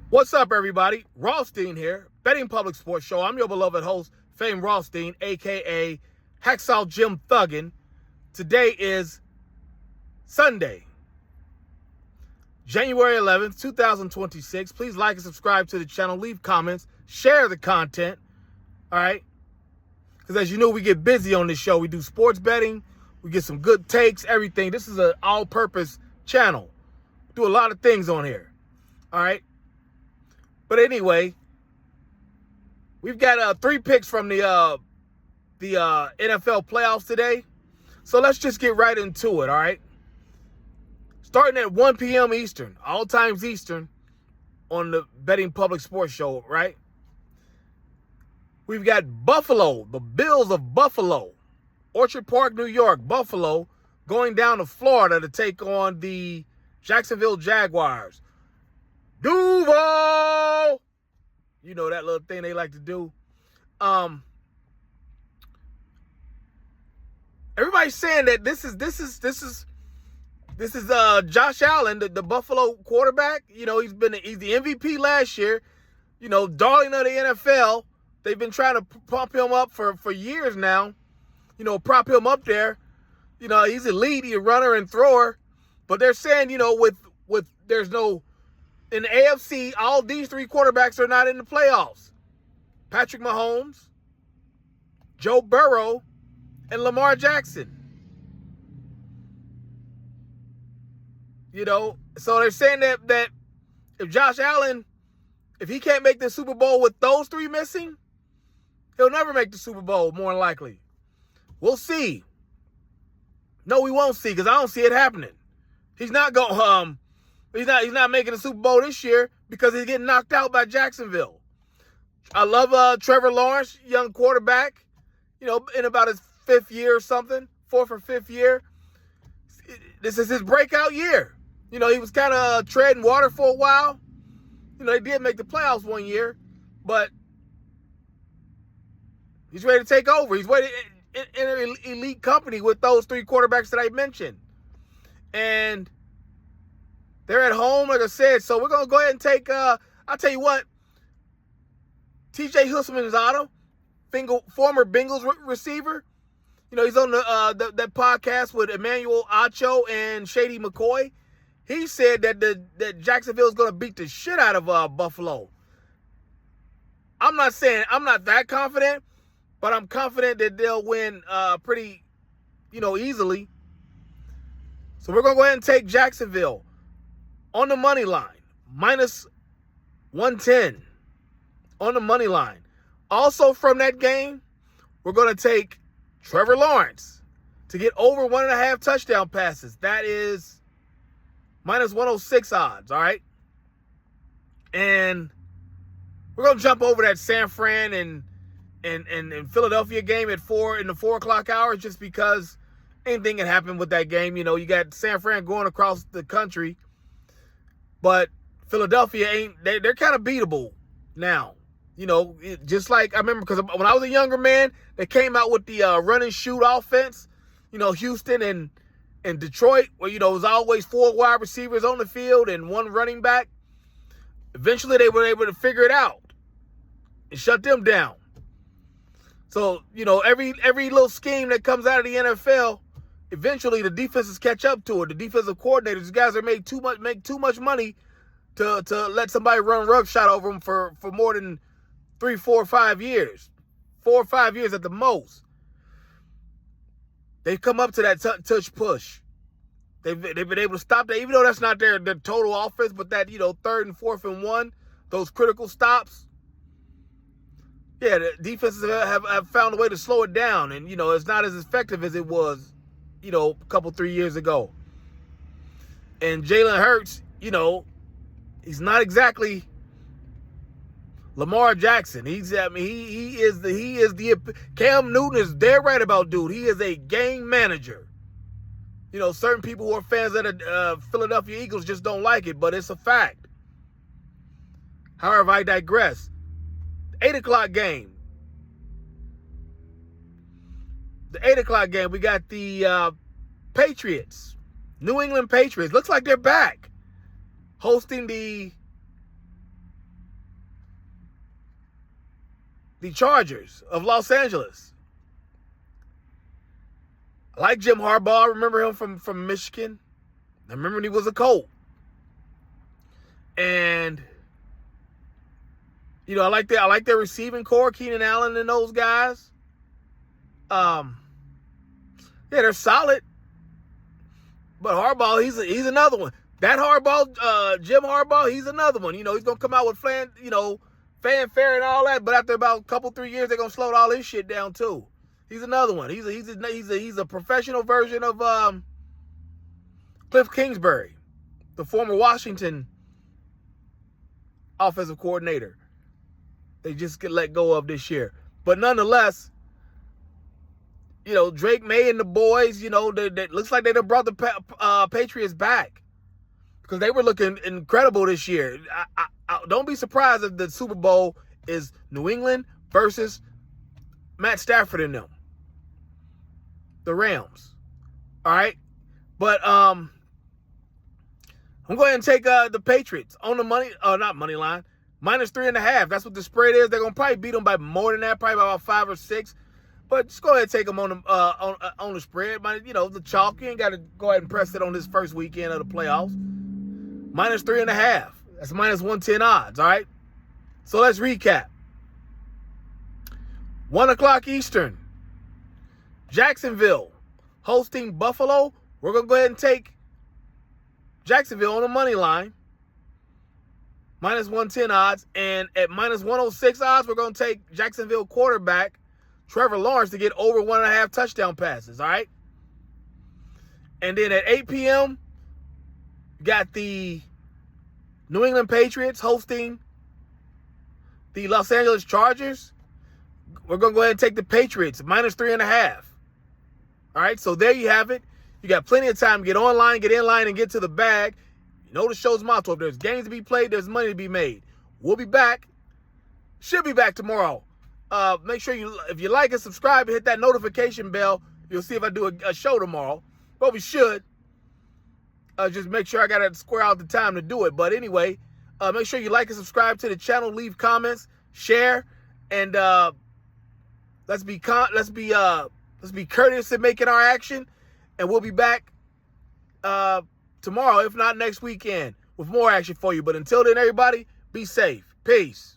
What's up, everybody? Rothstein here, Betting Public Sports Show. I'm your beloved host, Fame Rothstein, a.k.a. Hacksaw Jim Thuggin. Today is Sunday, January 11th, 2026. Please like and subscribe to the channel. Leave comments. Share the content. All right? Because as you know, we get busy on this show. We do sports betting. We get some good takes, everything. This is an all-purpose channel. Do a lot of things on here. All right? But anyway, we've got 3 picks from the NFL playoffs today. So let's just get right into it, all right? Starting at 1 p.m. Eastern, all times Eastern, on the Betting Public Sports Show, right? We've got Buffalo, the Bills of Buffalo, Orchard Park, New York, Buffalo, going down to Florida to take on the Jacksonville Jaguars. Duval! You know that little thing they like to do. Everybody's saying that this is Josh Allen, the Buffalo quarterback. You know, he's the MVP last year. You know, darling of the NFL. They've been trying to pump him up for years now. You know, prop him up there. You know, he's elite, he's a runner and thrower. But they're saying, you know, with there's no in the AFC, all these 3 quarterbacks are not in the playoffs. Patrick Mahomes, Joe Burrow, and Lamar Jackson. You know, so they're saying that if Josh Allen, if he can't make the Super Bowl with those 3 missing, he'll never make the Super Bowl, more than likely. We'll see. No, we won't see, because I don't see it happening. He's not going He's not making the Super Bowl this year because he's getting knocked out by Jacksonville. I love Trevor Lawrence, young quarterback, you know, in about his 5th year or something, 4th or 5th year. This is his breakout year. You know, he was kind of treading water for a while. You know, he did make the playoffs one year, but he's ready to take over. He's ready in an elite company with those 3 quarterbacks that I mentioned. And they're at home, like I said, so we're going to go ahead and take, I'll tell you what, TJ Houshmandzadeh, former Bengals receiver. You know, he's on that podcast with Emmanuel Acho and Shady McCoy. He said that Jacksonville is going to beat the shit out of Buffalo. I'm not that confident, but I'm confident that they'll win pretty, you know, easily. So we're going to go ahead and take Jacksonville on the money line, minus 110 on the money line. Also from that game, we're going to take Trevor Lawrence to get over 1.5 touchdown passes. That is minus 106 odds, all right? And we're going to jump over that San Fran and Philadelphia game at 4 in the 4 o'clock hour, just because anything can happen with that game. You know, you got San Fran going across the country, but Philadelphia they're kind of beatable now. You know, just like I remember, because when I was a younger man, they came out with the run and shoot offense. You know, Houston and Detroit, where, you know, it was always 4 wide receivers on the field and 1 running back. Eventually, they were able to figure it out and shut them down. So, you know, every little scheme that comes out of the NFL, eventually the defenses catch up to it. The defensive coordinators, these guys are make too much money to let somebody run roughshod over them for more than 3, 4, 5 years. 4 or 5 years at the most. They've come up to that touch push. They've been able to stop that, even though that's not their total offense, but that, you know, 3rd and 4th and 1, those critical stops. Yeah, the defenses have found a way to slow it down, and, you know, it's not as effective as it was, you know, a couple, 3 years ago. And Jalen Hurts, you know, he's not exactly Lamar Jackson. He is the Cam Newton is dead right about dude. He is a game manager. You know, certain people who are fans of the Philadelphia Eagles just don't like it, but it's a fact. However, I digress. 8 o'clock game. The 8 o'clock game, we got the Patriots. New England Patriots. Looks like they're back. Hosting the the Chargers of Los Angeles. I like Jim Harbaugh. I remember him from Michigan. I remember when he was a Colt. And I like their receiving core, Keenan Allen and those guys. Yeah, they're solid. But Harbaugh, he's another one. That Harbaugh, Jim Harbaugh, he's another one. He's gonna come out with fanfare and all that. But after about a couple 3 years, they're gonna slow all his shit down too. He's another one. He's a professional version of Cliff Kingsbury, the former Washington offensive coordinator. They just get let go of this year. But nonetheless, Drake May and the boys, they looks like they done brought the Patriots back because they were looking incredible this year. I don't be surprised if the Super Bowl is New England versus Matt Stafford and them, the Rams. All right, but I'm going to take the Patriots on the money, not money line, -3.5. That's what the spread is. They're gonna probably beat them by more than that, probably by about 5 or 6. But just go ahead and take them on the spread. The chalk. You ain't got to go ahead and press it on this first weekend of the playoffs. -3.5. That's -110 odds. All right. So let's recap. 1 o'clock Eastern. Jacksonville hosting Buffalo. We're gonna go ahead and take Jacksonville on the money line. -110 odds. And at -106 odds, we're going to take Jacksonville quarterback Trevor Lawrence to get over 1.5 touchdown passes. All right. And then at 8 p.m., got the New England Patriots hosting the Los Angeles Chargers. We're going to go ahead and take the Patriots -3.5. All right. So there you have it. You got plenty of time to get online, get in line, and get to the bag. The show's motto. If there's games to be played, there's money to be made. We'll be back. Should be back tomorrow. Make sure if you like and subscribe and hit that notification bell, you'll see if I do a show tomorrow. But we should. Just make sure I got to square out the time to do it. But anyway, make sure you like and subscribe to the channel, leave comments, share, and let's be courteous in making our action. And we'll be back tomorrow, if not next weekend, with more action for you. But until then, everybody, be safe. Peace.